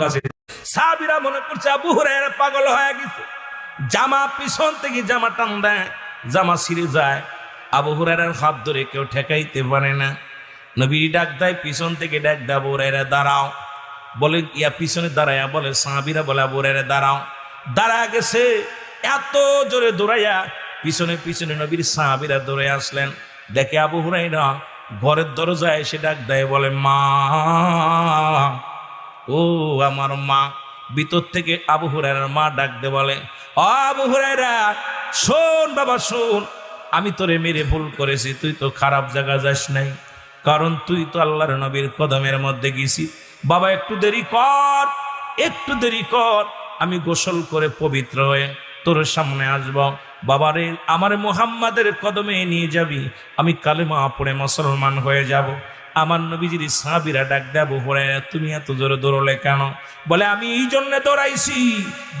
কাছে সাহাবীরা মনে করছে আবু হুরায়রা পাগল হয়ে গেছে। জামা পিছন থেকে জামা টান দেয়, জামা ছিঁড়ে যায়। আবু হুরায়রার হাত ধরে কেউ ঠেকাইতে পারে না। নবী ডাক দেয়, পিছন থেকে ডাক দেয়, আবু হুরায়রা দাঁড়াও। বলে ইয়া পিছনে দাঁড়ায়া বলে, সাহাবীরা বলে আবু হুরায়রা দাঁড়াও। দাঁড়া গেছে, এত জোরে দৌড়াইয়া পিছনে পিছনে নবীর সাহাবীরা দৌড়ে আসলেন। দেখে আবু হুরায়রা ঘরের দরজায় এসে ডাক দেয়, বলে মা, ও আমার মা। ভিতর থেকে আবু হুরায়রার মা ডাক দে বলে, ও আবু হুরায়রা শোন বাবা শোন, আমি তোরে মেরে ভুল করেছি, তুই তো খারাপ জায়গা যাস নাই, কারণ তুই তো আল্লাহর নবীর কদমের মধ্যে গেছি। বাবা একটু দেরি কর, একটু দেরি কর, আমি গোসল করে পবিত্র হয়ে তোর সামনে আসব। বাবারে আমার মুহাম্মাদের কদমে নিয়ে যাবি, আমি কালেমা পড়ে মুসলমান হয়ে যাব। আমার নবীজির সাহাবীরা ডাক দেব, হুরায়রা তুমি এত জোরে দৌড়লে কেন? বলে আমি এই জন্য দৌড়াইছি,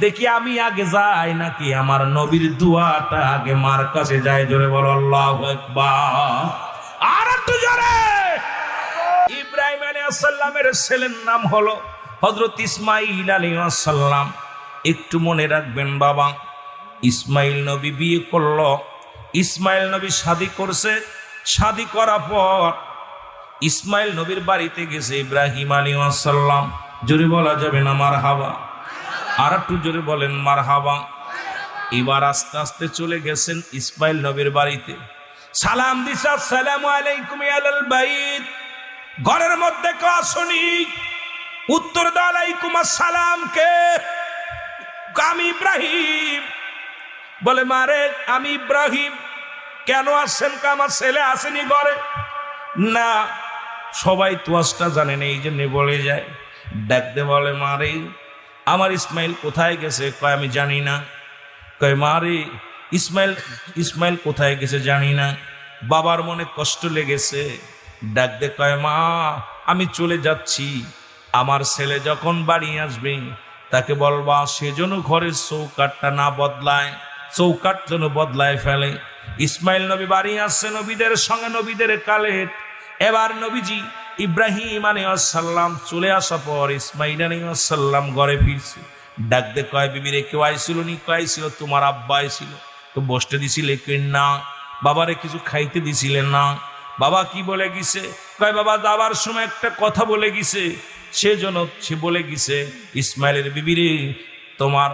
দেখি আমি আগে যাই নাকি আমার নবীর দুয়াটা আগে মার কাছে যায়। জোরে বলো আল্লাহু আকবার। আর একটু জোরে। ইব্রাহিম আলাইহিস সালামের ছেলের নাম হলো হযরত ইসমাঈল আলাইহিস সালাম। একটু মনে রাখবেন বাবা, ইসমাইল নবী বিয়ে করলো, ইসমাইল নবী শাদী করছে। শাদী করার পর ইসমাইল নবীর বাড়িতে গেছে ইব্রাহিম আলাইহিস সালাম। জোরে বলা যাবে না মারহাবা? আর একটু জোরে বলেন মারহাবা। এবার আস্তে আস্তে চলে গেছেন ইসমাইল নবীর বাড়িতে। সালাম দিছে, আসসালামু আলাইকুম আলাল বাইত। ঘরের মধ্যে কেউ আসুনি, উত্তর দাও আলাইকুম আসসালাম। কে? আমি ইব্রাহিম। বলে মারে আমি ইব্রাহিম, কেন আসছেন? আমার ছেলে আসেনি ঘরে? না, সবাই তোয়াজটা জানে না, এই জন্য বলে যায়। ডাকতে বলে মারে আমার ইসমাইল কোথায় গেছে? কয় আমি জানি না। কয় মারে ইসমাইল কোথায় গেছে জানি না। বাবার মনে কষ্ট লেগেছে। ডাকতে কয় মা আমি চলে যাচ্ছি, আমার ছেলে যখন বাড়ি আসবে তাকে বলবা সেজন্য ঘরের চৌকাটটা না বদলায়, চৌকাট যেন বদলায় ফেলে। ইসমাইল নবী বাড়ি আসছে নবীদের সঙ্গে, নবীদের কালে। এবার নবীজি ইব্রাহিম আলাইহিস সালাম চলে আসার পর ইসমাইল আলাইহিস সালাম ঘরে ফিরছে। ডাকতে কয় বিবিরে কেউ আইছিল নি? কয় ছিল তোমার আব্বা আইছিল। তো বসতে দিছিলে কি না? বাবারে কিছু খাইতে দিছিলেন না? বাবা কি বলে গেছে? কয় বাবা যাবার সময় একটা কথা বলে গেছে, সেজন্য সে বলে গেছে ইসমাইলের বিবিরে তোমার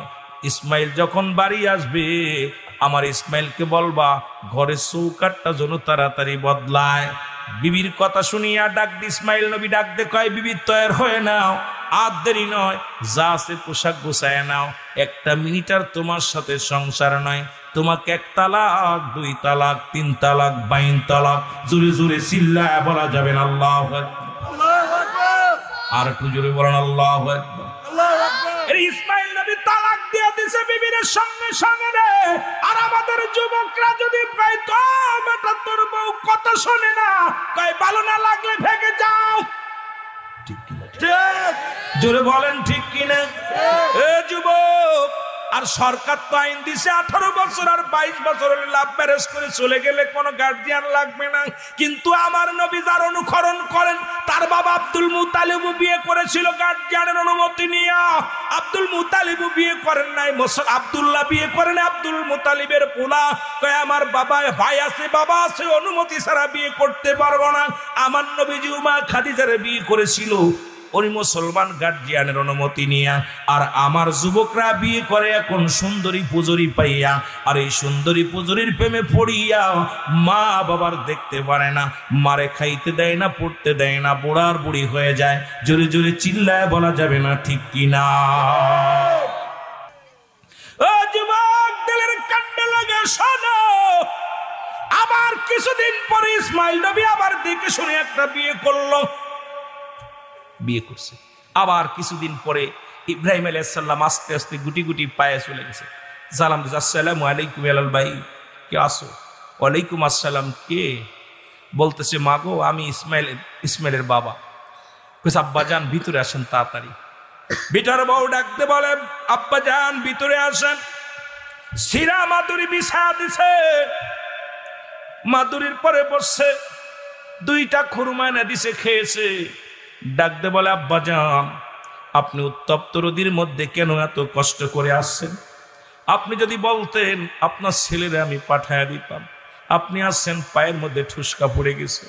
ইসমাইল যখন বাড়ি আসবে আমার ইসমাইলকে বলবা ঘরের চৌকাটটা যেন তাড়াতাড়ি বদলায়। বিবির কথা শুনিয়া ডাক দি ইসমাইল নবী ডাক দে কয় বিবি তৈরি হয়ে নাও, আর দেরি নয়, যা আছে পোশাক গোছায় নাও। একটা মিনিট আর তোমার সাথে সংসার নয়, তোমাকে 1 তালাক 2 তালাক 3 তালাক 22 তালাক। জোরে জোরে চিল্লায় বলা যাবে না আল্লাহু আকবার। আর একটু জোরে বলেন আল্লাহু আকবার। ইসমাইল নবী তালাক দিয়ে দিছে বিবির সঙ্গে সঙ্গে রে। আর আমাদের যুবকরা যদি পাইতো বেটা তোর বউ কথা শোনে না, কয় ভালো না লাগলে ভেগে যাও। ঠিক কিনা? জোরে বলেন ঠিক কিনা? এ যুবক, আর সরকার তো আইন দিছে 18 বছর আর 22 বছর হলে লাভ ম্যারেজ করে চলে গেলে কোনো গার্জিয়ান লাগবে না। কিন্তু আমার নবী যার অনুসরণ করেন, তার বাবা আব্দুল মুতালিব বিয়ে করেছিল গার্জিয়ানের অনুমতি নিয়ে। আব্দুল মুতালিব বিয়ে করেন নাই, আব্দুল্লাহ বিয়ে করেন আব্দুল মুতালিবের পোলা। কয় আমার বাবা ভাই আছে, বাবা আছে, অনুমতি ছাড়া বিয়ে করতে পারবো না। আমার নবীজি উমা খাদিজারে বিয়ে করেছিল ওই মুসলমান গার্জিয়ানের অনুমতি নিয়া। আর আমার যুবকরা বিয়ে করে এখন সুন্দরী পুজুরি পাইয়া, আর এই সুন্দরী পুজুরির প্রেমে পড়িয়া মা বাবার দেখতে পারে না, মারে খাইতে দেয় না, পড়তে দেয় না, বুড়ার বুড়ি হয়ে যায়। জোরে জোরে চিল্লায় বলা যাবে না ঠিক কিনা? ও যুবক, দিলের কান্ডে লাগে শোনো। আবার কিছুদিন পরে ইসমাইল নবী আবার দেখে শুনে একটা বিয়ে করলো, বিয়ে করছে। আবার কিছুদিন পরে ইব্রাহিম আলাইহিস সালাম আস্তে আস্তে গুটি গুটি পায়ে চলে গেছে। সালাম দিছে, আসসালামু আলাইকুম আলাল ভাই, কে আসো? ওয়ালাইকুম আসসালাম। কে? বলতেছে মা গো আমি ইসমাইলের বাবা। কইছে আব্বা যান ভিতরে আসেন তাড়াতাড়ি। বিটার বউ ডাকতে বলে আব্বা যান ভিতরে আসেন। সিরা মাদুরি বিছা দিছে, মাদুরির পরে বসছে, 2টা খুরমা এনে দিছে, খেয়েছে। ডাকতে বলে আব্বা যান আপনি উত্তপ্ত রোদের মধ্যে কেন এত কষ্ট করে আসছেন? আপনি যদি বলতেন আপনার ছেলেরা আমি পাঠায়া দিতাম। আপনি আসছেন পায়ের মধ্যে ঠুসকা পড়ে গেছে।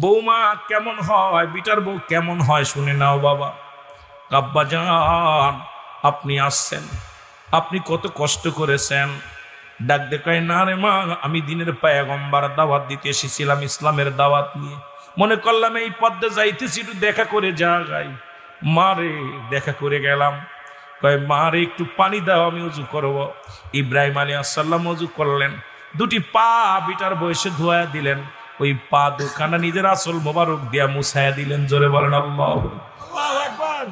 বৌমা কেমন হয়, বিটার বউ কেমন হয় শুনে নাও বাবা। আব্বাজান আপনি আসছেন, আপনি কত কষ্ট করেছেন। ডাক দেখায় না রে মা, আমি দিনের পয়গম্বর দাওয়াত দিতে এসেছিলাম, ইসলামের দাওয়াত নিয়ে। মনে করলাম এই পদ্মে যাইতেছি, একটু দেখা করে যাই। মারে দেখা করে গেলাম। কয় মারে একটু পানি দাও, আমি উজু করব। ইব্রাহিম আলাইহিস সালাম উজু করলেন, দুটি পা বিটার বয়সে ধোয়া দিলেন। ওই পা দুখানা নিজের আসল মোবারক দিয়া মুছায়া দিলেন। জোরে বলেন আল্লাহু আকবার।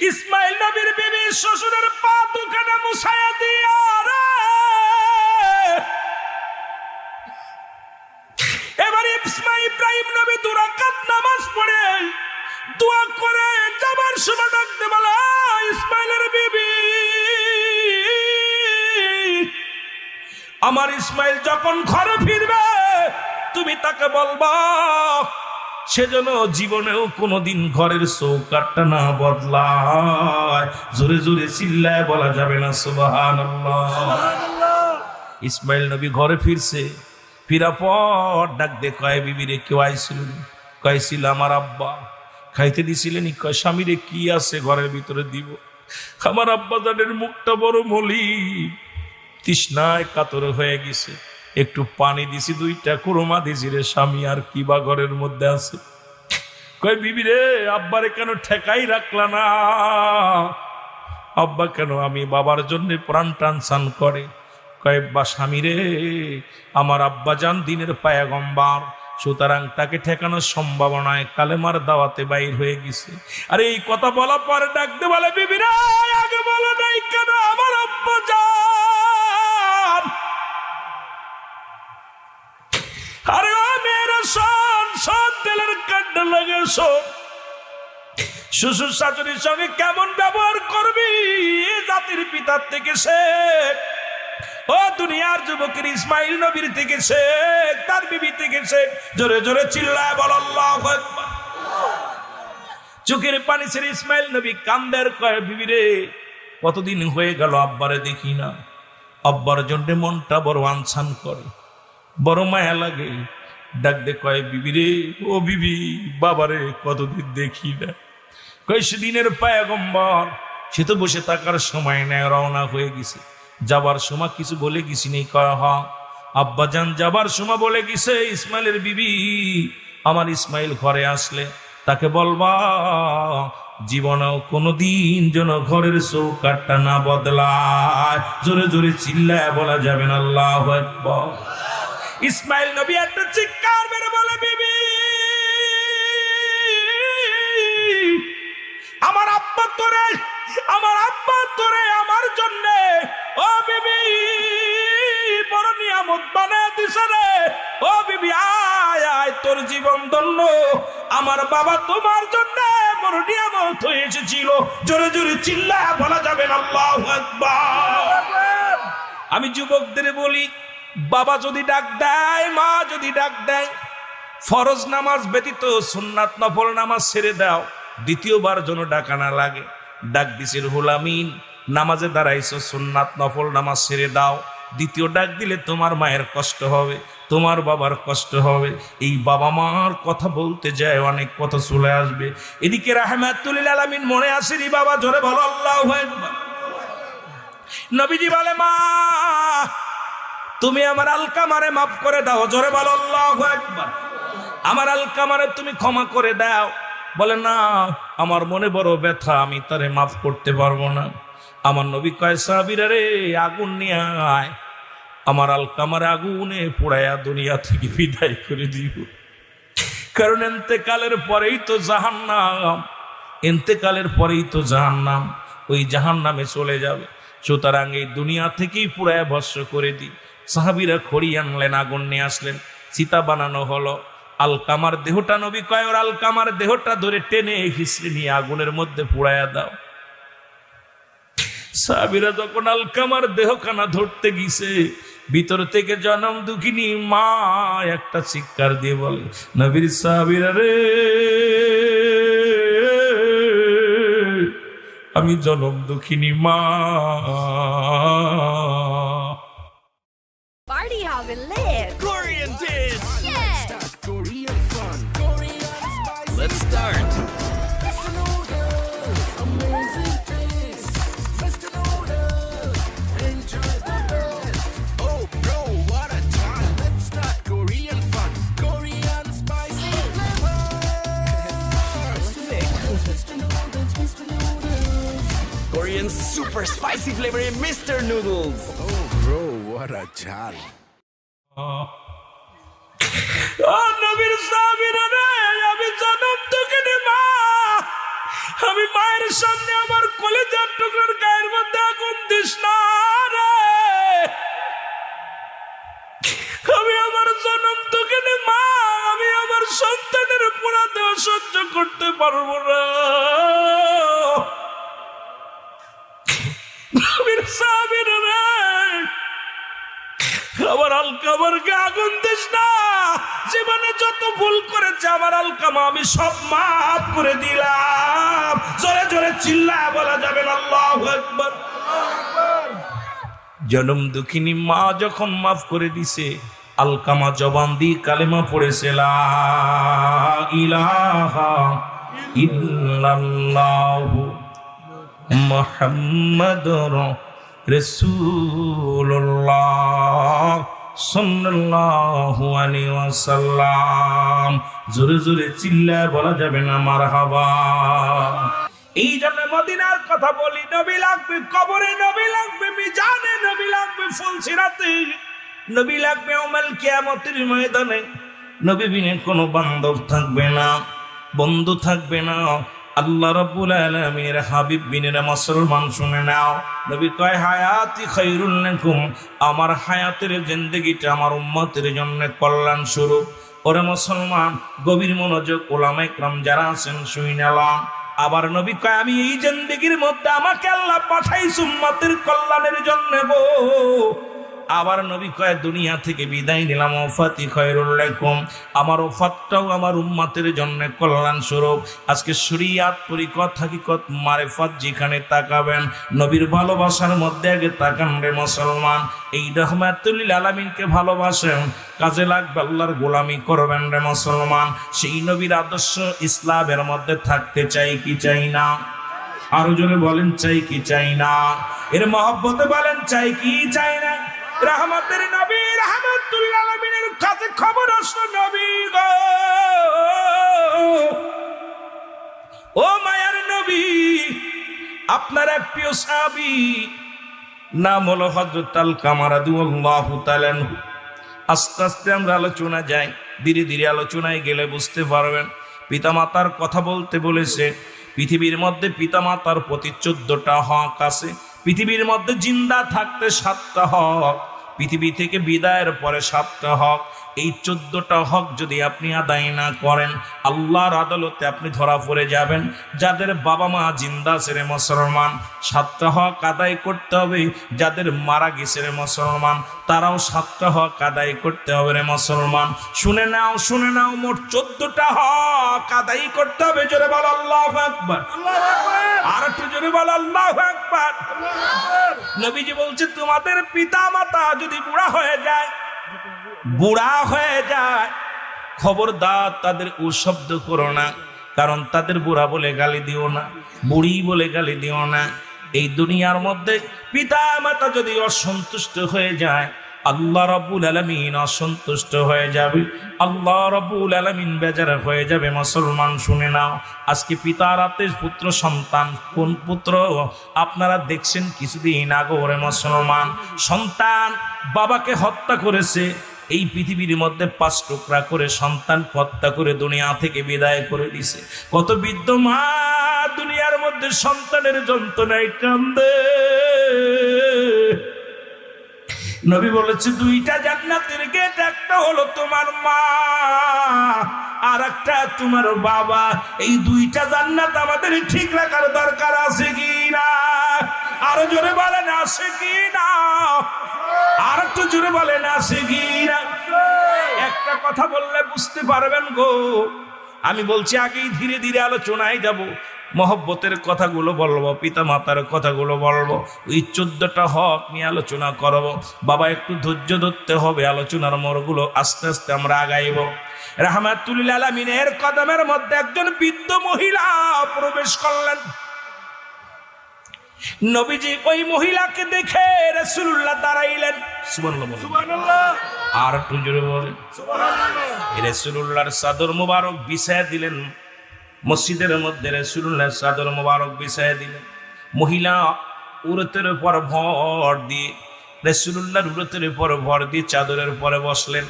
ইসমাইল নবীর বিবি শ্বশুরের পা দুখানা মুছায়া দিয়া এবার ইব্রাহিম নবী দুই রাকাত নামাজ পড়ে দোয়া করে যাবার সময় ডাকতে বলে, ইসমাইলের বিবি, আমার ইসমাইল যখন ঘরে ফিরবে তুমি তাকে বলবা সেজন্য জীবনেও কোনোদিন ঘরের চৌকাঠটা না বদলায়। জোরে জোরে চিল্লায় বলা যাবে না সুবহানাল্লাহ। ইসমাইল নবী ঘরে ফিরছে, ফিরা পর ডাক দে কয়, বিবিরে কেউ আইছিল? কয়েছিল আমার আব্বা। খাইতে দিছিলেন? কয় স্বামীরে কি আছে ঘরের ভিতরে দিব। আমার আব্বা জানের মুখটা বড় মলিন, তৃষ্ণায় কাতর হয়ে গেছে, একটু পানি দিছি, দুইটা কুরমা দিছি রে স্বামী, আর কি বা ঘরের মধ্যে আছে। কয় বিবি রে, আব্বারে কেন ঠেকাই রাখলা না? আব্বা কেন? আমি বাবার জন্য প্রাণ টানসান করে। কয় বা স্বামী রে, আমার আব্বা জান দিনের পয়গম্বর, সুতরাং তাকে ঠেকানোর সম্ভাবনায় কালেমার দাওয়াতে বাইর হয়ে গেছে। আর এই কথা বলা পরে ডাকতে বলে, বিবি রে আগে বলো নাই কেন আমার আব্বা জান? আরে ও মেয়েরা শোন, শোন, তেলের কান্ড লাগে শোন। শ্বশুর শাশুড়ির সঙ্গে কেমন ব্যবহার করবি জাতির পিতার থেকে শেখ। ও দুনিয়ার যুবকের ইসমাইল নবীর থেকে শেখ, তার বিবি থেকে শেখ। জোরে জোরে চিল্লায় বল আল্লাহু আকবার। চোখের পানি ছেড়ে ইসমাইল নবী কান্দের, কয় বিবি রে কতদিন হয়ে গেল আব্বারে দেখি না। আব্বার জন্য মনটা বড় আনসান করে, বড় মায়া লাগে। ডাক দে কয়, বিবি রে, ও বিবি, বাবারে কতদিন দেখি না। কয় সেদিনের পয়গম্বর, সে তো বসে থাকার সময় নেয়, রওনা হয়ে গেছে। যাবার সময় কিছু বলে গেছি নেই? কয় হ আব্বা জান যাবার সময় বলে গেছে, ইসমাইলের বিবি, আমার ইসমাইল ঘরে আসলে তাকে বলবা জীবনেও কোনোদিন যেন ঘরের চৌকাঠটা না বদলায়। জোরে জোরে চিল্লায় বলা যাবে না আল্লাহু আকবার। ইসমাইল নবী একটা চিৎকার মেরে বলে, বিবি, আমার আব্বা তোরে, আমার আব্বা তোরে আমার জন্য, ও বিবি, বড় নিয়ামত বানায় দিছে রে। ও বিবি আয় আয়, তোর জীবন ধন্য। আমার বাবা তোমার জন্য বড় নিয়ামত হয়ে এসেছিল। জোরে জোরে চিল্লায় বলা যাবে না আল্লাহু আকবার। আমি যুবকদের বলি, বাবা যদি ডাক দেয়, মা যদি ডাক দেয়, ফরজ নামাজ ব্যতীত সুন্নাত নফল নামাজ ছেড়ে দাও, দ্বিতীয়বার যেন ডাকা না লাগে। ডাক দিছে রুহুল আমিন, নামাজে দাঁড়াইছো, সুন্নাত নফল নামাজ ছেড়ে দাও, দ্বিতীয় ডাক দিলে তোমার মায়ের কষ্ট হবে, তোমার বাবার কষ্ট হবে। এই বাবা মার কথা বলতে যায় অনেক কথা চলে আসবে। এদিকে রাহমাতুল লিল আলামিন মনে আসেনি বাবা? জোরে বলো আল্লাহু আকবার। নবীজি বলে, মা তুমি আমার আলকামারে মাফ করে দাও। জোরে বলো আল্লাহু আকবার। আমার আলকামারে তুমি ক্ষমা করে দাও। বলে না, আমার মনে বড় ব্যথা, আমি তারে মাফ করতে পারবো না। আমার নবী কয়, সাহাবীরা রে, আগুন নিয়ে আয়, আমার আলকামারে আগুনে পোড়ায়া দুনিয়া থেকে বিদায় করে দিব। কারণ ইন্তেকালের পরেই তো জাহান্নাম, ইন্তেকালের পরেই তো জাহান্নাম, ওই জাহান্নামে চলে যাবে। সুতরাং এই দুনিয়া থেকেই পুরায় ভস্ম করে দিই। সাহাবীরা খড়ি আনলেন, আগুন নিয়ে আসলেন, চিতা বানানো হলো। আলকামার দেহটা, নবী কয়, ওর আলকামার দেহটা ধরে টেনে হিসড়ে নিয়ে আগুনের মধ্যে পুড়াইয়া দাও। সাহাবীরা যখন আলকামার দেহখানা ধরতে গিয়েছে, ভিতর থেকে জনম দুঃখিনী মা একটা চিৎকার দিয়ে বলে, নবীর সাহাবীরা রে, আমি জনম দুঃখিনী মা। Party have a lit. Korean dish. Yeah. Korean fun. Korean spicy. Let's start. Mr. Noodles, amazing taste. Mr. Noodles, enjoy the best. Oh, bro, what a time. Let's start Korean fun. Korean spicy flavor. Mr. Noodles, Mr. Noodles. Korean super spicy flavor in Mr. Noodles. Oh, bro, what a chal. ও নবীর সাহাবীরা রে, আমি জনম দুঃখিনী মা। আমি মায়ের সামনে আমার কলিজার টুকরার গায়ের মধ্যে আগুন দিস না রে। আমি আমার জনম দুঃখিনী মা, আমি আমার সন্তানের পোড়া দেহ সহ্য করতে পারবো না। নবীর সাহাবীরা রে, আমার আলকামারকে আগুন দিস না। জীবনে যত ভুল করেছে আমার আলকামা আমি সব মাফ করে দিলাম। জোরে জোরে চিল্লায় বলা যাবে না আল্লাহু আকবার। জনম দুঃখিনী মা যখন মাফ করে দিছে, আলকামা জবান দিয়ে কালেমা পড়েছে, লা ইলাহা ইল্লাল্লাহু মুহাম্মাদুর রাসূলুল্লাহ সাল্লাল্লাহু আলাইহি ওয়াসাল্লাম। জোরে জোরে চিল্লায় বলা যাবে না মারহাবা। এই জন্য মদিনার কথা বলি, নবী লাগবে কবরে, নবী লাগবে মিজানে, নবী লাগবে ফুলসিরাতে, নবী লাগবে ইয়াউমুল কিয়ামতের ময়দানে। নবী বিনে কোনো বান্ধব থাকবে না, বন্ধু থাকবে না। আল্লাহ রাব্বুল আলামিনের হাবিব বিনের মুসলমান শুনে নাও, নবী কয় হায়াতি খায়রুল লাকুম, আমার হায়াতের জিন্দেগিটা আমার উম্মতের জন্য কল্যাণ স্বরূপ। ওরে মুসলমান, গভীর মনোযোগ ওলামায়ে কেরাম যারা আছেন শুইনালাম। আবার নবী কয় আমি এই জিন্দেগির মধ্যে আমাকে আল্লাহ পাঠাইছে উম্মতের কল্যাণের জন্য গো। আবার নবী কয় দুনিয়া থেকে বিদায় নিলাম, ওফাতি খায়রুল লাকুম, আমার ওফাতটাও আমার উম্মতের জন্য কল্যাণ স্বরূপ। আজকে শরীয়ত পরিকত হাকিকত মারিফত যেখানে তাকাবেন, নবীর ভালোবাসার মধ্যে আগে তাকান রে মুসলমান। এই রহমাতুল লিল আলামিনকে ভালোবাসেন, কাজে লাগবে আল্লাহর গোলামি করবেন রে মুসলমান। সেই নবীর আদর্শ ইসলামের মধ্যে থাকতে চাই কি চাই না? আরো জোরে বলেন চাই কি চাই না? এর মহব্বতে বলেন চাই কি চাই না? রহমতের নবী রহমাতুল লিল আলামিনের কাছে খবর আসলো, নবী গো, ও মায়ার নবী, আপনার এক প্রিয় সাহাবী নাম হলো হযরত আলকামা রাদিয়াল্লাহু তাআলা আনহু। আস্তে আস্তে আমরা আলোচনা যাই, ধীরে ধীরে আলোচনায় গেলে বুঝতে পারবেন। পিতামাতার কথা বলতে বলেছে, পৃথিবীর মধ্যে পিতামাতার প্রতি 14টা হক আছে। পৃথিবীর মধ্যে জিন্দা থাকতে 7টা হক, পৃথিবী থেকে বিদায়ের পরে 7টা হক। এই 14টা হক যদি আপনি আদায় না করেন, আল্লাহর আদালতে আপনি ধরা পড়ে যাবেন। যাদের বাবা মা জিন্দা আছে রে মুসলমান, 7টা হক আদায় করতে হবে। যাদের মারা গেছে রে মুসলমান, তারাও 7টা হক আদায় করতে হবে রে মুসলমান। শুনে নাও, শুনে নাও, মোট 14টা হক আদায় করতে হবে। জোরে বল আল্লাহু আকবার। আর একটু জোরে বল আল্লাহু আকবার। নবীজি বলছে তোমাদের পিতা মাতা যদি বুড়া হয়ে যায়, খবরদার তাদের শব্দ করো না। কারণ তাদের বুড়া বলে গালি দিও না, বুড়ি বলে গালি দিও না। এই দুনিয়ার মধ্যে পিতা মাতা যদি অসন্তুষ্ট হয়ে যায়, আল্লাহ রাব্বুল আলামিন অসন্তুষ্ট হয়ে যাবে, আল্লাহ রাব্বুল আলামিন বেজার হয়ে যাবে। মুসলমান শুনে নাও, আজকে পিতার হাতে পুত্র সন্তান, কোন পুত্র আপনারা দেখছেন কিছুদিন আগে ওরে মুসলমান, সন্তান বাবাকে হত্যা করেছে। এই পৃথিবীর মধ্যে 5 টুকরা করে সন্তান হত্যা করে দুনিয়া থেকে বিদায় করে দিছে। কত বৃদ্ধ মা দুনিয়ার মধ্যে সন্তানের যন্ত্রণায় কান্দে। নবী বলেছে 2টা জান্নাতের গেট, একটা হলো তোমার মা আর একটা তোমার বাবা। এই 2টা জান্নাত আমাদের ঠিক রাখার দরকার আছে কি না? আরো জোরে বলেন আছে কি না? আর একটু জোরে বলেন আছে কি না? একটা কথা বললে বুঝতে পারবেন গো। আমি বলছি আগেই ধীরে ধীরে আলোচনায় যাব। মহব্বতের কথাগুলো বলবো, পিতা মাতার কথাগুলো বলবো, ওই 14টা হক নিয়ে আলোচনা করব। বাবা একটু ধৈর্য ধরতে হবে, আলোচনার মোড়গুলো আস্তে আস্তে আমরা আগাইব। রাহমাতুল লিল আলামিনের কদমের মধ্যে একজন বৃদ্ধ মহিলা প্রবেশ করলেন। নবীজি ওই মহিলাকে দেখে রাসূলুল্লাহ দাঁড়াইলেন। সুবহানাল্লাহ। আর একটু জোরে বলেন সুবহানাল্লাহ। রাসূলুল্লাহর চাদর মোবারক বিছায়া দিলেন মসজিদের মধ্যে, রাসূলুল্লাহ চাদর মোবারক বিছায়া দিলেন। মহিলা উরতের উপর ভর দিয়ে, রাসূলুল্লাহর উরতের উপর ভর দিয়ে চাদরের উপরে বসলেন।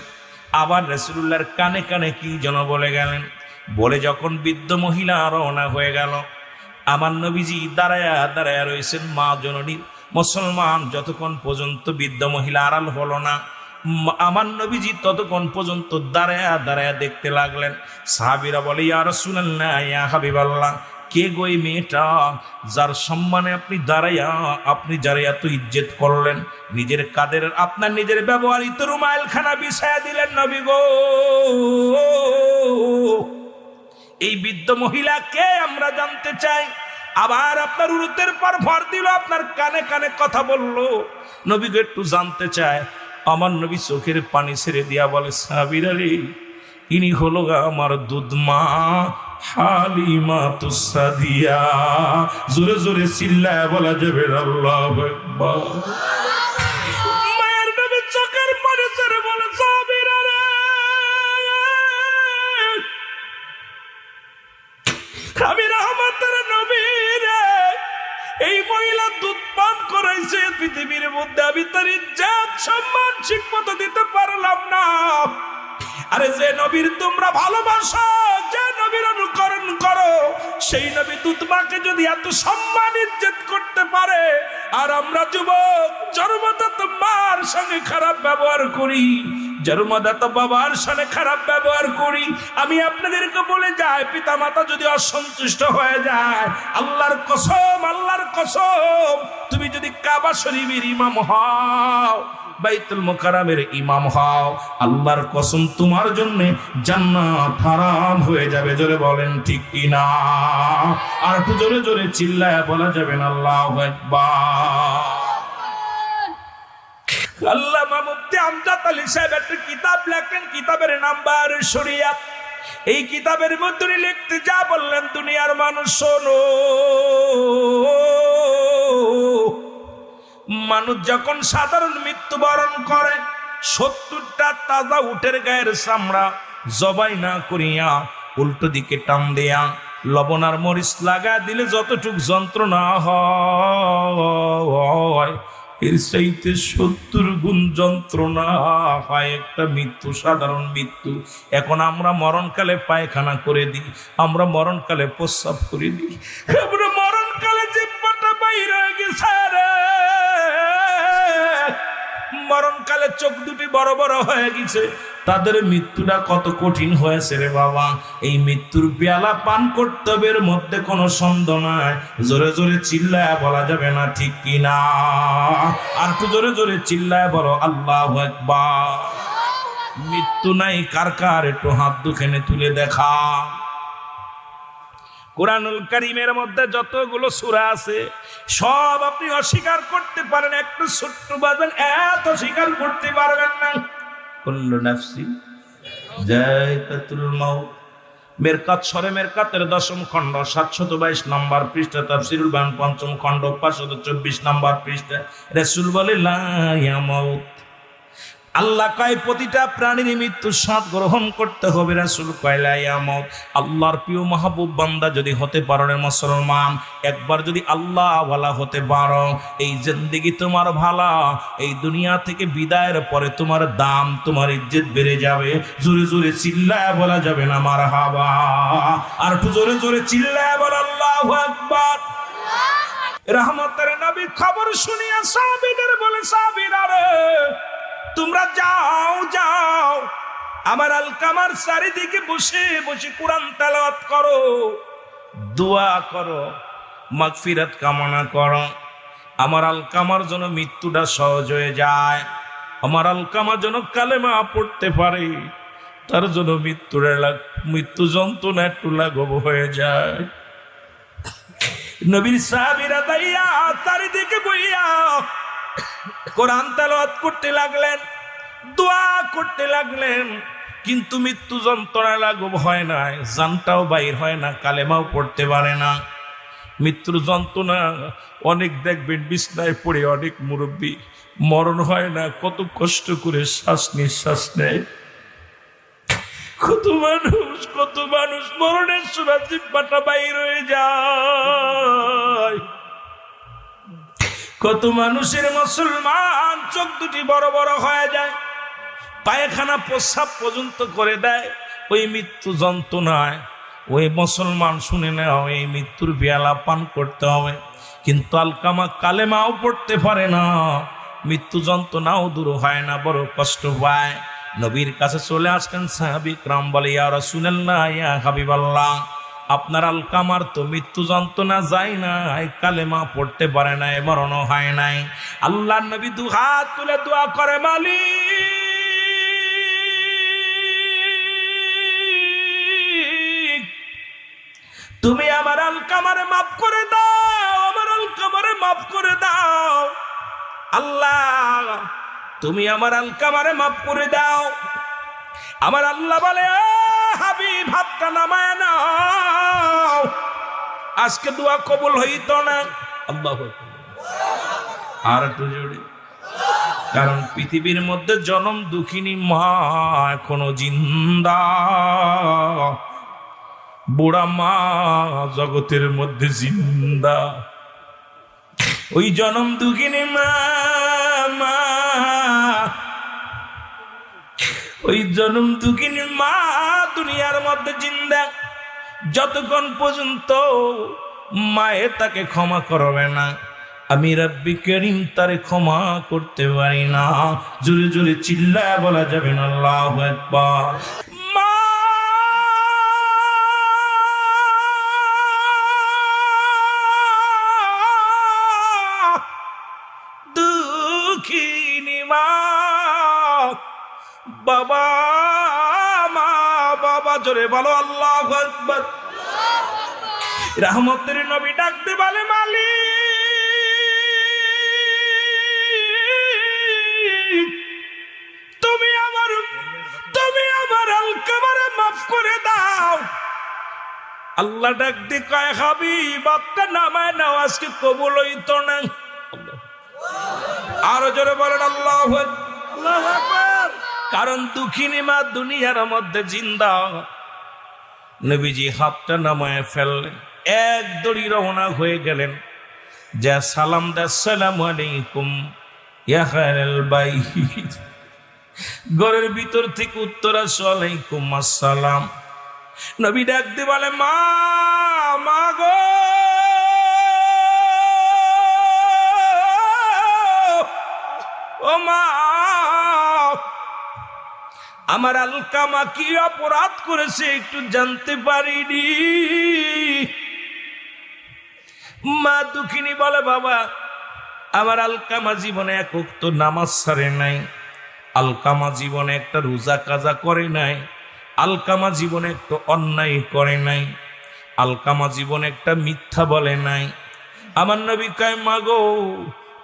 আবার রাসূলুল্লাহর কানে কানে কি যেন বলে গেলেন। বলে যখন বৃদ্ধ মহিলা রওনা হয়ে গেল, আমার নবীজি দাঁড়ায়া দাঁড়ায়া রয়েছেন মা জননী। মুসলমান যতক্ষণ পর্যন্ত বৃদ্ধ মহিলা আড়াল হলো না, আমার নবীজি ততক্ষণ পর্যন্ত দাঁড়ায়া দাঁড়ায়া দেখতে লাগলেন। সাহাবীরা বলে, ইয়া রাসূলুল্লাহ, ইয়া হাবিবাল্লাহ, কে গো এই মেয়েটা যার সম্মানে আপনি দাঁড়াইয়া, আপনি যারা এত ইজ্জত করলেন, নিজের কাদের আপনার নিজের ব্যবহৃত রুমাইলখানা বিছায়া দিলেন নবী গো। এই বৃদ্ধ মহিলা কে আমরা জানতে চাই। আবার আপনার উরুতের পর ভর দিল, আপনার কানে কানে কথা বললো, নবীকে একটু জানতে চায়। আমার নবী চোখের পানি ছেড়ে দিয়া বলে, সাহাবীরা রে, ইনি হলো আমার দুধমা হালিমা তুসাদিয়া। জোরে জোরে চিল্লায় বলা যাবে আল্লাহু আকবার। মায়ের নবী চোখের পানি ছেড়ে বলে, সাহাবীরা রে, আমি রহমতের নবী রে, এই মহিলা দুধ পান করাইছে পৃথিবীর মধ্যে, আমি তার ইজ্জত সম্মান ঠিক মতো দিতে পারলাম না। আরে যে নবীর তোমরা ভালোবাসো, যে নবীর অনুকরণ করো, সেই নবী দুধমাকে যদি এত সম্মান ইজ্জত করতে পারে, আর আমরা যুবক জন্মদাতা মার সঙ্গে খারাপ ব্যবহার করি, জন্মদাতা বাবার সঙ্গে খারাপ ব্যবহার করি। আমি আপনাদেরকে বলে যাই, পিতা মাতা যদি অসন্তুষ্ট হয়ে যায়, আল্লাহর কসম, আল্লাহর কসম, তুমি যদি কাবা শরীফের ইমাম হও, বাইতুল মুকাররমের ইমাম হও, আল্লাহর কসম তোমার জন্য জান্নাত হারাম হয়ে যাবে। জোরে বলেন ঠিক কিনা? আর একটু জোরে জোরে চিল্লায় বলা যাবে না আল্লাহু আকবার। আল্লামা মুফতি আমজাদ আলী সাহেব একটা কিতাব লেখেন, কিতাবের নাম্বার শরিয়াত। এই কিতাবের মধ্যে লিখতে যা বললেন, দুনিয়ার মানুষ শোনো, মানুষ যখন সাধারণ মৃত্যুবরণ করে, 70টা তাজা উটের গায়ের চামড়া জবাই না করিয়া উল্টো দিকে টান দেয়া লবণ আর মরিচ লাগা দিলে যতটুক যন্ত্রণা হয়, এর চাইতে 70 গুণ যন্ত্রণা হয় একটা মৃত্যু, সাধারণ মৃত্যু। এখন আমরা মরণকালে পায়খানা করে দিই, আমরা মরণকালে প্রস্রাব করে দিই, আমরা মরণকালে জিহ্বাটা বাইর হয়ে গেছে রে, মরণকালে চোখ দুটি বড় বড় হয়ে গেছে। তাদের মৃত্যুটা কত কঠিন হয়েছে রে বাবা। এই মৃত্যুর পেয়ালা পান কর্তব্যের মধ্যে কোনো সন্দেহ নাই। জোরে জোরে চিল্লায় বলা যাবে না ঠিক কিনা? আর একটু জোরে জোরে চিল্লায় বলো আল্লাহু আকবার। মৃত্যু নাই কার কার, একটু হাত দুখানে তুলে দেখা। কুরআনুল কারীমের মধ্যে যতগুলো সূরা আছে সব আপনি অস্বীকার করতে পারেন, একটু ছোট্ট বাজান এত স্বীকার করতে পারবেন না। কুল্লু নাফসিন যায়কাতুল মাউত। মেরকাত সরে মেরকাতের 10ম খণ্ড 722 নম্বর পৃষ্ঠা, তাফসীরুল বায়ান 5ম খণ্ড 524 নম্বর পৃষ্ঠা। রাসূল বলে লা ইয়ামাউত, আল্লাহ কয় প্রতিটা প্রাণীর মৃত্যু স্বাদ গ্রহণ করতে হবে। রাসূল কয় লা ইয়ামাউত। আল্লাহর প্রিয় মাহবুব বান্দা যদি হতে পারো রে মুসলমান, একবার যদি আল্লাহ ওয়ালা হতে পারো, এই জিন্দেগি তোমার ভালা, এই দুনিয়া থেকে বিদায়ের পরে তোমার দাম, তোমার ইজ্জত বেড়ে যাবে। জোরে জোরে চিল্লায় বলা যাবে না মারহাবা? আর একটু জোরে জোরে চিল্লায় বল আল্লাহু আকবার। রহমতের নবী খবর শুনিয়া সাহাবীদের বলে, সাহাবীরা রে, তোমরা যাও যাও, আমার আলকামার চারিদিকে বসে বসে কোরআন তেলাওয়াত করো, দোয়া করো, মাগফিরাত কামনা করো। আমার আলকামার জন্য মৃত্যুটা সহজ হয়ে যায়, আমার আলকামা যেন কালেমা পড়তে পারে, তার জন্য মৃত্যু যন্ত্রণা একটু লাঘব হয়ে যায়। নবীর সাহাবীরা দাইয়া চারিদিকে বইয়া কোরআন তেলাওয়াত করতে লাগলেন, দোয়া করতে লাগলেন, কিন্তু মৃত্যু যন্ত্রণা লাঘব হয় না, জানটাও বাইর হয় না, কালেমাও পড়তে পারে না। মৃত্যুর যন্ত্রণা অনেক দেখবেন বিছনায় পড়ে অনেক মুরব্বী মরণ হয় না, কত কষ্ট করে শ্বাস নিঃশ্বাস নেয়। কত মানুষ মরণের সময় জিহ্বাটা বাইর হয়ে যায়। কত মানুষের মুসলমান চোখ দুটি বড় বড় হয়ে যায়, পায়খানা প্রস্রাব পর্যন্ত করে দেয় ওই মৃত্যু যন্ত্রণায়। ওই মুসলমান শুনে নেওয়া এই মৃত্যুর পেয়ালা পান করতে হবে, কিন্তু আলকামা কালেমাও পড়তে পারে না, মৃত্যু যন্ত্রণাও দূর হয় না, বড় কষ্ট পায়। নবীর কাছে চলে আসলেন সাহাবী کرام, বলে ইয়া রাসূলুল্লাহ, ইয়া হাবিবাল্লাহ, আপনার আলকামার তো মৃত্যু যন্ত্রণা যায় না, কালেমা পড়তে পারে না, মরণও হয় নাই। আল্লাহর নবী দু হাত তুলে দোয়া করে, মালিক তুমি আমার আলকামারে মাফ করে দাও, আমার আলকামারে মাফ করে দাও। আল্লাহ তুমি আমার আলকামারে মাফ করে দাও। আমার আল্লাহ বলে, হাবিব হাতটা নামায় নাও, আজকে দোয়া কবুল হইত না। আল্লাহু আকবার। আর একটু জোরে, কারণ পৃথিবীর মধ্যে জনম দুঃখিনী মা এখনো জিন্দা, বুড়া মা জগতের মধ্যে জিন্দা। ওই জনম দুঃখিনী মা, ওই জনম দুঃখিনী মা দুনিয়ার মধ্যে জিন্দা। যতক্ষণ পর্যন্ত মায়ে তাকে ক্ষমা করবে না, আমি রব্বি করিম তারে ক্ষমা করতে পারি না। জোরে জোরে চিল্লায় বলা যাবে না আল্লাহু আকবার। মা দুঃখিনী মা, বাবা মা, বাবা জোরে বলো আল্লাহু আকবার। রহমতের নবী ডাকতে বলে, মালিক তুমি আমার আলকামারে মাফ করে দাও। আল্লাহ ডাক দিয়ে কয়, হাবিব আপনি নামায় নাও, আজকে কবুল হইতো না। আরো জোরে বলেন আল্লাহু আকবার। কারণ দুঃখিনী মা দুনিয়ার মধ্যে জিন্দা। নবীজি হাতটা নামায় ফেললেন, এক দড়ি রওনা হয়ে গেলেন, যা সালাম দা, আসসালামু আলাইকুম ইয়া খায়রাল বাইত। ঘরের ভিতর থেকে উত্তর আসে, ওয়ালাইকুম আসসালাম। নবী ডাক দিয়ে বলে, মা মা গো, ও মা, আমার আলকামা কি অপরাধ করেছে একটু জানতে পারিনি। মা দুঃখিনী বলে, বাবা আমার আলকামা জীবনে এক ওয়াক্ত নামাজ ছাড়ে নাই, আলকামা জীবনে একটা রোজা কাজা করে নাই, আলকামা জীবনে একটা অন্যায় করে নাই, আলকামা জীবনে একটা মিথ্যা বলে নাই। আমার নবী কয়, মা গো,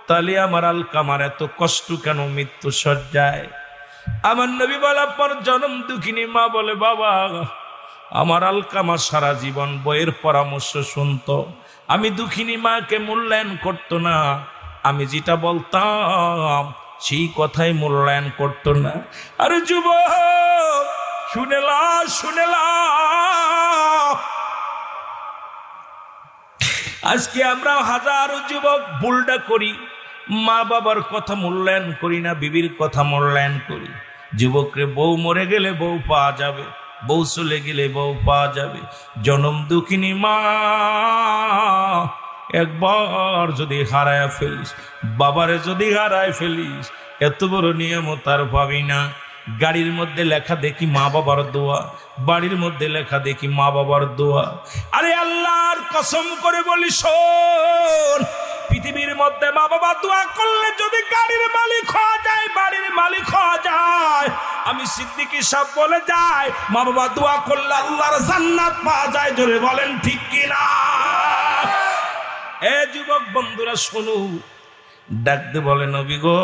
তাহলে আমার আলকামার এত কষ্ট কেন মৃত্যু সজ্জায়? আমার নবী বলার পর জনম দুঃখিনী মা বলে, বাবা আমার আলকামা সারা জীবন বইয়ের পরামর্শ শুনতো, আমি দুঃখিনী মাকে মূল্যায়ন করতো না, আমি যেটা বলতাম সেই কথাই মূল্যায়ন করতো না। আরে যুবক শুনেলা, আজকে আমরা হাজারো যুবক ভুলটা করি, মা বাবার কথা মূল্যায়ন করি না, বিবির কথা মূল্যায়ন করি। যুবকরে বউ মরে গেলে বউ পাওয়া যাবে, বউ চলে গেলে বউ পাওয়া যাবে। জনম দুঃখিনী মা একবার যদি হারায় ফেলিস, বাবারে যদি হারায় ফেলিস, এত বড় নিয়ামত আর পাবি না। গাড়ির মধ্যে লেখা দেখি মা বাবার দোয়া, বাড়ির মধ্যে লেখা দেখি মা বাবার দোয়া। আরে আল্লাহর কসম করে বলি, শোন, পৃথিবীর মধ্যে মা বাবা দোয়া করলে যদি গাড়ির মালিক হওয়া যায়, বাড়ির মালিক হওয়া যায়, আমি সিদ্দিকী সাহেব বলে যাই, মা বাবা দোয়া করলে আল্লাহর জান্নাত পাওয়া যায়। জোরে বলেন ঠিক কিনা? এ যুবক বন্ধুরা শোনো, ডাকতে বলে নবী গো,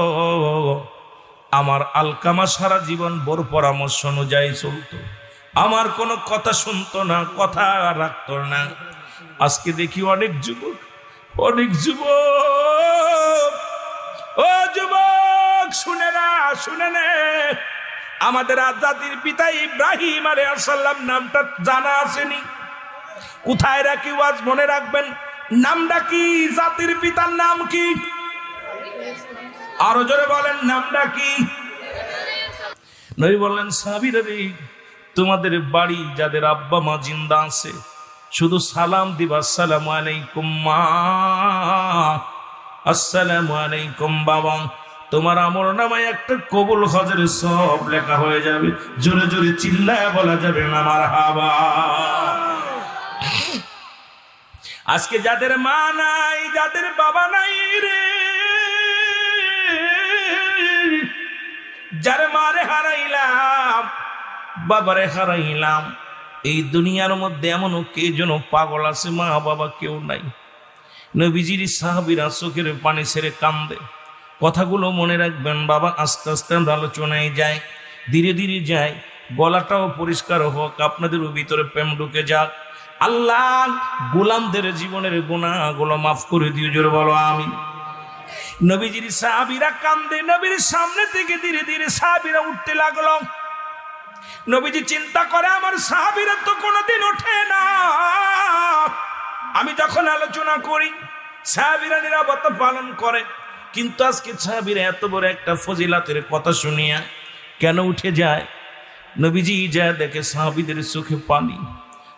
আমার আলকামা সারা জীবন বোর পরামর্শ অনুযায়ী চলতো, আমার কোনো কথা শুনতো না, কথা রাখতো না। আজকে দেখি অনেক যুবক ও যুবক শুনে না, শুনে নে, আমাদের জাতির পিতা ইব্রাহিম আলাইহিস সালাম নামটা জানা আসেনি? কোথায় রাখি ওয়াজ মনে রাখবেন, নামটা কি? জাতির পিতার নাম কি? আরো জোরে বলেন, নামটা কি? নবী বললেন সাহাবীরা রে, তোমাদের বাড়ি যাদের আব্বা মা জিন্দা আছে শুধু সালাম দিবা, আসসালামু আলাইকুম মা, আসসালামু আলাইকুম বাবা। তোমার আমল নামায় একটা কবুল হজের সব লেখা হয়ে যাবে। জোরে জোরে চিল্লায় বলা যাবে না মারহাবা। আজকে যাদের মা নাই, যাদের বাবা নাই রে, যার মারে হারাইলাম, বাবারে হারাইলাম, এই দুনিয়ার মধ্যে এমনও কে যেন পাগল আছে, মা বাবা কেউ নাই। নবীজির সাহাবীরা চোখের পানি ছেড়ে কান্দে। কথাগুলো মনে রাখবেন বাবা, আস্তে আস্তে আমরা আলোচনায় যাই, ধীরে ধীরে যাই, গলাটাও পরিষ্কার হোক, আপনাদের ভিতরে প্রেম ঢুকে যাক। আল্লাহ গোলামদের জীবনের গুনাহগুলো মাফ করে দিও, জোরে বলো আমিন। নবীজির সাহাবীরা কান্দে, নবীর সামনে থেকে ধীরে ধীরে সাহাবীরা উঠতে লাগলো। নবীজি চিন্তা করে, আমার সাহাবীরা তো কোনোদিন ওঠে না, আমি যখন আলোচনা করি সাহাবীরা নীরবতা পালন করে, কিন্তু আজকে সাহাবীরা এত বড় একটা ফজিলাতের কথা শুনিয়া কেন উঠে যায়? নবীজি যা দেখে সাহাবীদের চোখে পানি,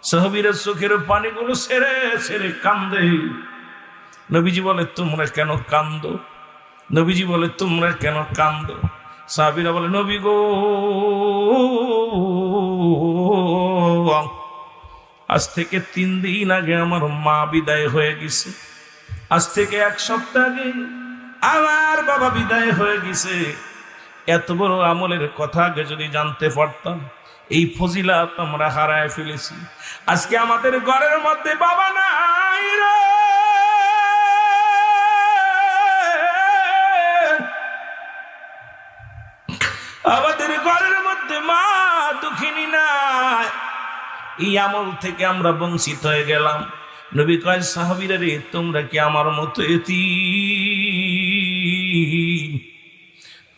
সাহাবীরা চোখের পানিগুলো ছেড়ে ছেড়ে কান্দে। নবীজি বলে তোমরা কেন কান্দো? নবীজি বলে তোমরা কেন কান্দো? সাহাবীরা বলে নবী গো, আজ থেকে 3 দিন আগে আমার মা বিদায় হয়ে গেছে, আজ থেকে 1 সপ্তাহ আগে আমার বাবা বিদায় হয়ে গেছে। এত বড় আমলের কথা আগে যদি জানতে পারতাম, এই ফজিলাত আমরা হারায় ফেলেছি। আজকে আমাদের ঘরের মধ্যে বাবা নাই রে, আমাদের ঘরের মধ্যে মা দুঃখিনী নাই। এই আমল থেকে আমরা বঞ্চিত হয়ে গেলাম। নবী কয় সাহাবীরা রে, তোমরা কি আমার মতো এতিম?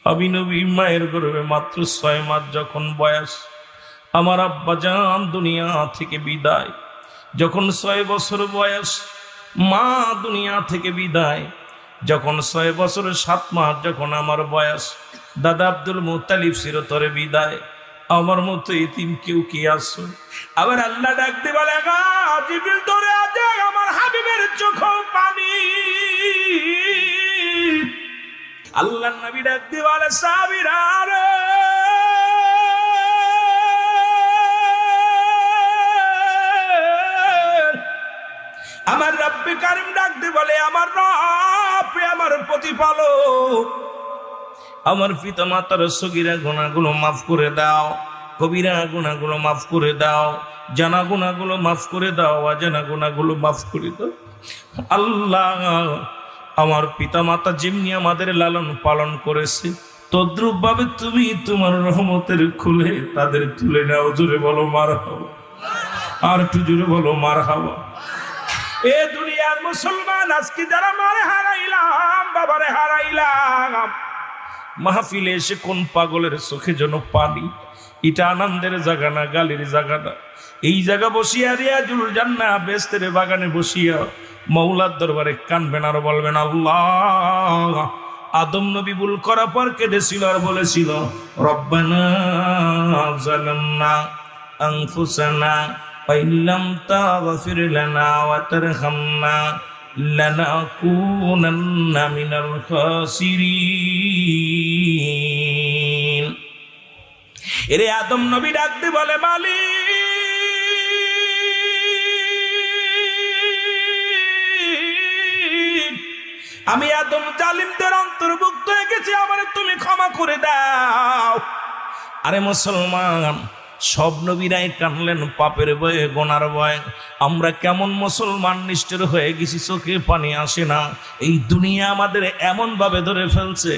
আমি নবী মায়ের গর্ভে মাত্র 6 মাস যখন বয়স, আমার আব্বা জান দুনিয়া থেকে বিদায়। যখন 6 বছর বয়স, মা দুনিয়া থেকে বিদায়। যখন 6 বছর 7 মাস যখন আমার বয়স, দাদা আব্দুল মুত্তালিব চিরতরে বিদায়। আমার মতো এতিম কেউ কি আসো? আবার আল্লাহ ডাকতে বলে, জিবরিল ধরে আছে আমার হাবিবের চোখেও পানি। আল্লাহর নবী ডাকতে বলে সাহাবীরা রে, আমার রব্বে কারীম ডাকতে বলে, আমার রব, আমার প্রতিপালক, আমার পিতা মাতার সগীরা গুনাহগুলো মাফ করে দাও, কবিরা গুনাহগুলো মাফ করে দাও, জানা গুনাহগুলো মাফ করে দাও, অজানা গুনাহগুলো মাফ করে দাও। আল্লাহ, আমার পিতা মাতা যেমনি আমাদের লালন পালন করেছে, তদ্রূপ ভাবে তুমি তোমার রহমতের খুলে তাদের তুলে নাও। জোরে বলো মারহাবা, আর একটু জোরে বলো মারহাবা। এ দুনিয়ার মুসলমান, আজকে যারা মারে হারাইলাম, বাবারে হারাইলাম, মাহফিলে এসে কোন পাগলের চোখে যেন পানি। এটা আনন্দের জায়গা না, গালির জায়গা না। এই জায়গা বসিয়া রিয়াজুল জান্নাহ বেহেশতের বাগানে বসিয়া মওলার দরবারে কানবেন আর বলবেন আল্লাহ। আদম নবী ভুল করার পর কেঁদেছিল আর বলেছিল, রব্বানা যালামনা আনফুসানা ওয়া ইল্লাম তাগফির লানা ওয়া তারহামনা লানাকুনান্না মিনাল খাসিরিন। এরে আদম নবী ডাকতে বলে, মালিক, আমি আদম জালিমদের অন্তর্ভুক্ত হয়ে গেছি, আমারে তুমি ক্ষমা করে দাও। আরে মুসলমান, সব নবীরাই কানলেন পাপের ভয়ে, গোনার ভয়ে। আমরা কেমন মুসলমান নিষ্ঠুর হয়ে গেছি, চোখে পানি আসে না। এই দুনিয়া আমাদের এমন ভাবে ধরে ফেলছে,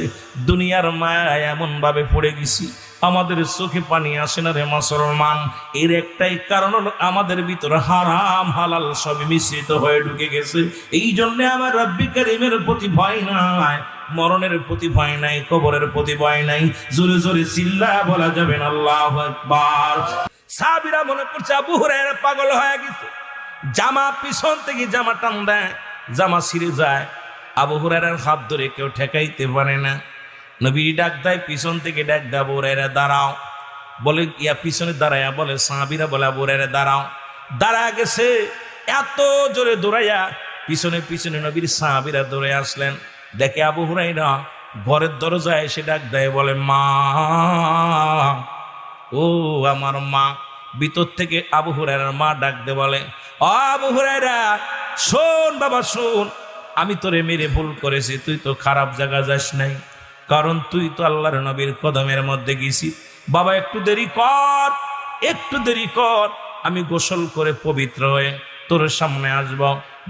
দুনিয়ার মায়ায় এমন ভাবে পড়ে গেছি, আমাদের চোখে পানি আসে না রে মুসলমান। এর একটাই কারণ হলো আমাদের ভিতরে হারাম হালাল সব মিশ্রিত হয়ে ঢুকে গেছে। এই জন্য আমার রব্বি কারীমের প্রতি ভয় নাই, মরণের প্রতি ভয় নাই, কবরের প্রতি ভয় নাই। জোরে জোরে চিল্লা বলা যাবে না আল্লাহু আকবার। সাহাবীরা মনে করছে আবু হুরায়রা পাগল হয়ে গেছে, জামা পিছন থেকে জামা টান দেয়, জামা ছিঁড়ে যায়। আবু হুরায়রার হাত ধরে কেউ ঠেকাইতে পারে না। নবী ডাক দেয়, পিছন থেকে ডাক দেয়, আবু হুরায়রা দাঁড়াও। বলে ইয়া পিছনে দাঁড়ায়া বলে, সাহাবীরা বলে আবু হুরায়রা দাঁড়াও। দাঁড়া গেছে, এত জোরে দৌড়াইয়া পিছনে পিছনে নবীর সাহাবীরা দৌড়ে আসলেন। দেখে আবু হুরায়রা ঘরের দরজায় এসে ডাক দেয়, বলে মা, ও আমার মা। ভিতর থেকে আবু হুরায়রার মা ডাক দে বলে, ও আবু হুরায়রা, শোন বাবা শোন, আমি তোরে মেরে ভুল করেছি, তুই তো খারাপ জায়গা যাস নাই, কারণ তুই তো আল্লাহর নবীর কদমের মধ্যে গেছি। বাবা একটু দেরি কর, একটু দেরি কর, আমি গোসল করে পবিত্র হয়ে তোর সামনে আসব।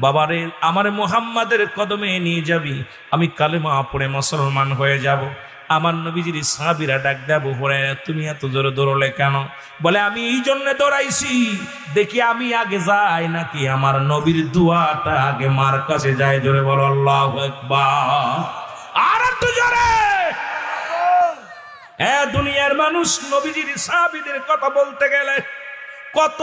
বাবারে আমার মুহাম্মাদের কদমে নিয়ে যাবি, আমি কালেমা পড়ে মুসলমান হয়ে যাব। আমার নবীজির সাহাবীরা ডাক দেব, হুরায়রা তুমি এত জোরে দৌড়লে কেন? বলে আমি এই জন্য দৌড়াইছি, দেখি আমি আগে যাই নাকি আমার নবীর দুয়াটা আগে মার কাছে যায়। জোরে বলো আল্লাহু আকবার। আর একটু জোরে। দুনিয়ার মানুষ নবীজির সাহাবীদের কথা বলতে গেলে কত